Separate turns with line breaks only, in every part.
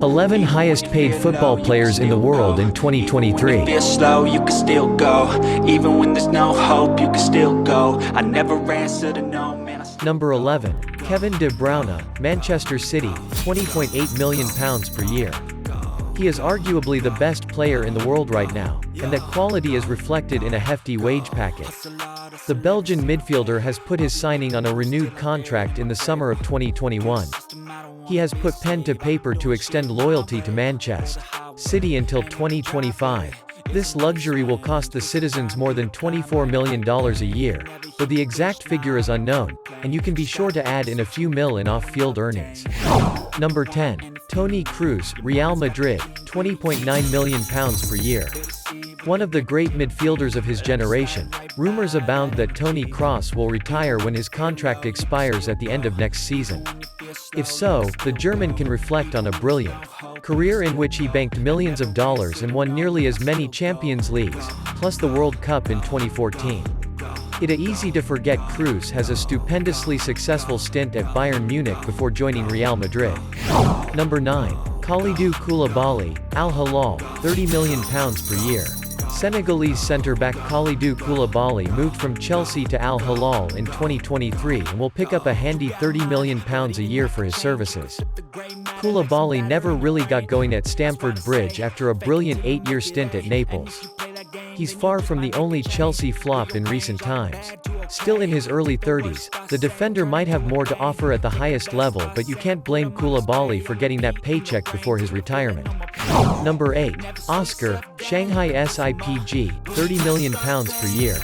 11 highest paid football players in the world in 2023.
Feel slow, you can still go. Even when there's no hope, you can still go. I never answer to no, man.
Number 11. Kevin De Bruyne, Manchester City, £20.8 million per year. He is arguably the best player in the world right now, and that quality is reflected in a hefty wage packet. The Belgian midfielder has put his signing on a renewed contract in the summer of 2021. He has put pen to paper to extend loyalty to Manchester City until 2025. This luxury will cost the citizens more than $24 million a year, though the exact figure is unknown, and you can be sure to add in a few mil in off-field earnings. Number 10. Toni Kroos, Real Madrid, £20.9 million per year. One of the great midfielders of his generation, rumors abound that Toni Kroos will retire when his contract expires at the end of next season. If so, the German can reflect on a brilliant career in which he banked millions of dollars and won nearly as many Champions Leagues, plus the World Cup in 2014. It is easy to forget Kroos has a stupendously successful stint at Bayern Munich before joining Real Madrid. Number 9. Kalidou Koulibaly, Al Hilal, £30 million per year. Senegalese centre-back Kalidou Koulibaly moved from Chelsea to Al Hilal in 2023 and will pick up a handy £30 million a year for his services. Koulibaly never really got going at Stamford Bridge after a brilliant 8-year stint at Naples. He's far from the only Chelsea flop in recent times. Still in his early 30s, the defender might have more to offer at the highest level, but you can't blame Koulibaly for getting that paycheck before his retirement. Number 8. Oscar, Shanghai SIPG, £30 million per year.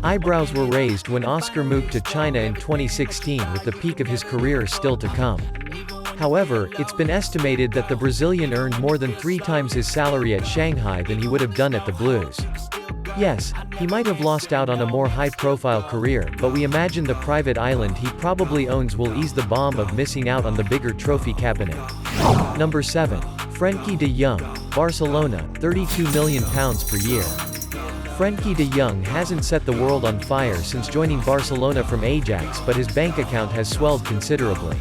Eyebrows were raised when Oscar moved to China in 2016, with the peak of his career still to come. However, it's been estimated that the Brazilian earned more than 3 times his salary at Shanghai than he would have done at the Blues. Yes, he might have lost out on a more high-profile career, but we imagine the private island he probably owns will ease the bomb of missing out on the bigger trophy cabinet. Number 7. Frenkie de Jong, Barcelona, £32 million per year. Frenkie de Jong hasn't set the world on fire since joining Barcelona from Ajax, but his bank account has swelled considerably.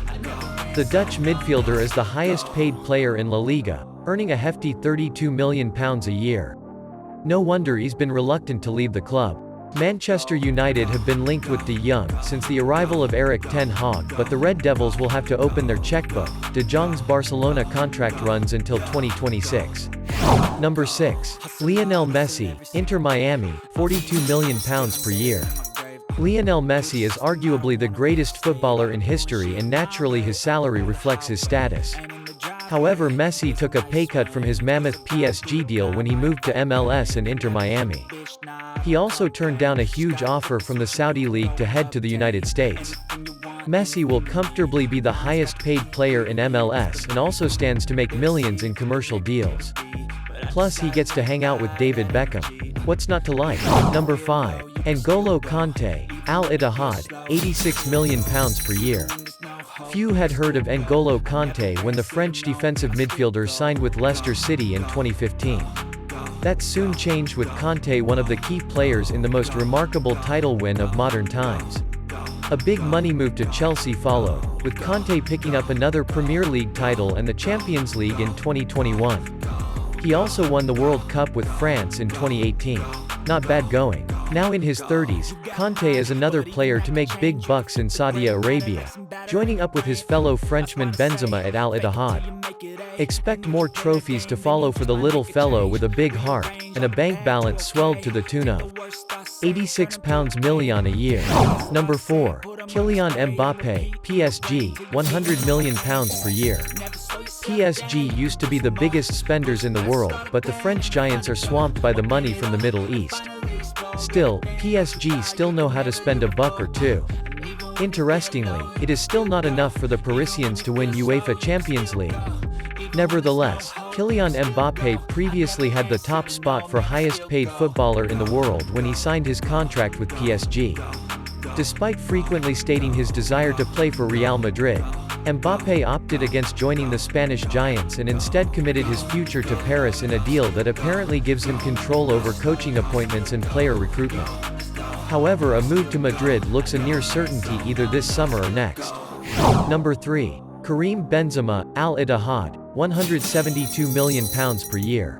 The Dutch midfielder is the highest-paid player in La Liga, earning a hefty £32 million a year. No wonder he's been reluctant to leave the club. Manchester United have been linked with de Jong since the arrival of Erik ten Hag, but the Red Devils will have to open their checkbook. De Jong's Barcelona contract runs until 2026. Number 6. Lionel Messi, Inter Miami, £42 million per year. Lionel Messi is arguably the greatest footballer in history, and naturally his salary reflects his status. However, Messi took a pay cut from his mammoth PSG deal when he moved to MLS and Inter Miami. He also turned down a huge offer from the Saudi League to head to the United States. Messi will comfortably be the highest paid player in MLS and also stands to make millions in commercial deals. Plus he gets to hang out with David Beckham. What's not to like? Number 5. N'Golo Kanté, Al Ittihad, £86 million per year. Few had heard of N'Golo Kanté when the French defensive midfielder signed with Leicester City in 2015. That soon changed with Kanté one of the key players in the most remarkable title win of modern times. A big money move to Chelsea followed, with Kanté picking up another Premier League title and the Champions League in 2021. He also won the World Cup with France in 2018. Not bad going. Now in his 30s, Kanté is another player to make big bucks in Saudi Arabia, joining up with his fellow Frenchman Benzema at Al Ittihad. Expect more trophies to follow for the little fellow with a big heart, and a bank balance swelled to the tune of £86 million a year. Number 4. Kylian Mbappé, PSG, £100 million per year. PSG used to be the biggest spenders in the world, but the French giants are swamped by the money from the Middle East. Still, PSG still know how to spend a buck or two. Interestingly, it is still not enough for the Parisians to win UEFA Champions League. Nevertheless, Kylian Mbappé previously had the top spot for highest paid footballer in the world when he signed his contract with PSG. Despite frequently stating his desire to play for Real Madrid, Mbappé opted against joining the Spanish giants and instead committed his future to Paris in a deal that apparently gives him control over coaching appointments and player recruitment. However, a move to Madrid looks a near certainty either this summer or next. Number 3. Karim Benzema, Al Ittihad, £172 million per year.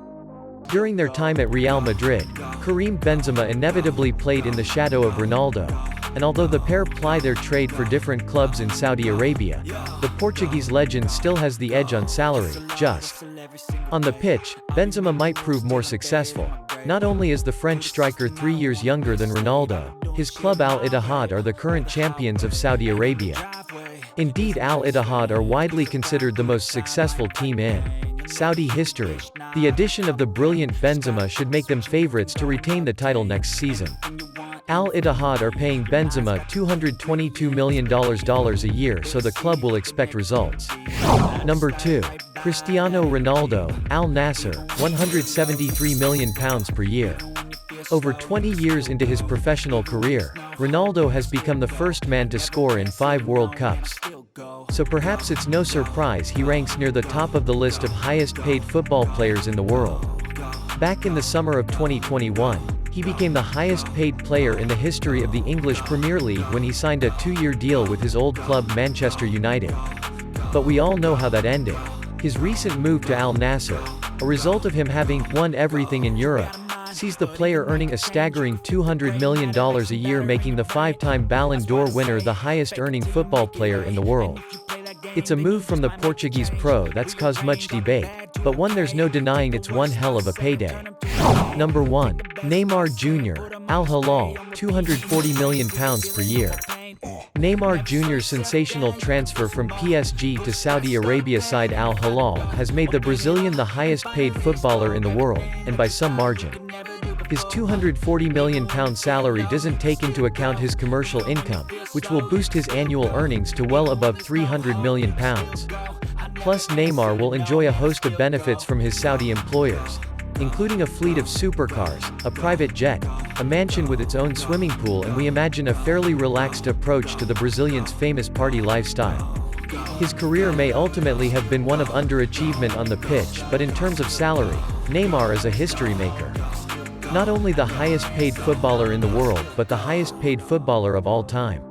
During their time at Real Madrid, Karim Benzema inevitably played in the shadow of Ronaldo, and although the pair ply their trade for different clubs in Saudi Arabia, the Portuguese legend still has the edge on salary, just. On the pitch, Benzema might prove more successful. Not only is the French striker 3 years younger than Ronaldo, his club Al Ittihad are the current champions of Saudi Arabia. Indeed, Al Ittihad are widely considered the most successful team in Saudi history. The addition of the brilliant Benzema should make them favorites to retain the title next season. Al Ittihad are paying Benzema $222 million a year, so the club will expect results. Number 2. Cristiano Ronaldo, Al Nassr, £173 million per year. Over 20 years into his professional career, Ronaldo has become the first man to score in 5 World Cups. So perhaps it's no surprise he ranks near the top of the list of highest-paid football players in the world. Back in the summer of 2021, he became the highest-paid player in the history of the English Premier League when he signed a 2-year deal with his old club Manchester United. But we all know how that ended. His recent move to Al Nassr, a result of him having won everything in Europe, sees the player earning a staggering $200 million a year, making the 5-time Ballon d'Or winner the highest-earning football player in the world. It's a move from the Portuguese pro that's caused much debate, but one there's no denying it's one hell of a payday. Number 1. Neymar Jr., Al Hilal, £240 million per year. Neymar Jr.'s sensational transfer from PSG to Saudi Arabia side Al Hilal has made the Brazilian the highest-paid footballer in the world, and by some margin. His £240 million salary doesn't take into account his commercial income, which will boost his annual earnings to well above £300 million. Plus, Neymar will enjoy a host of benefits from his Saudi employers, including a fleet of supercars, a private jet, a mansion with its own swimming pool, and we imagine a fairly relaxed approach to the Brazilian's famous party lifestyle. His career may ultimately have been one of underachievement on the pitch, but in terms of salary, Neymar is a history maker. Not only the highest paid footballer in the world but the highest paid footballer of all time.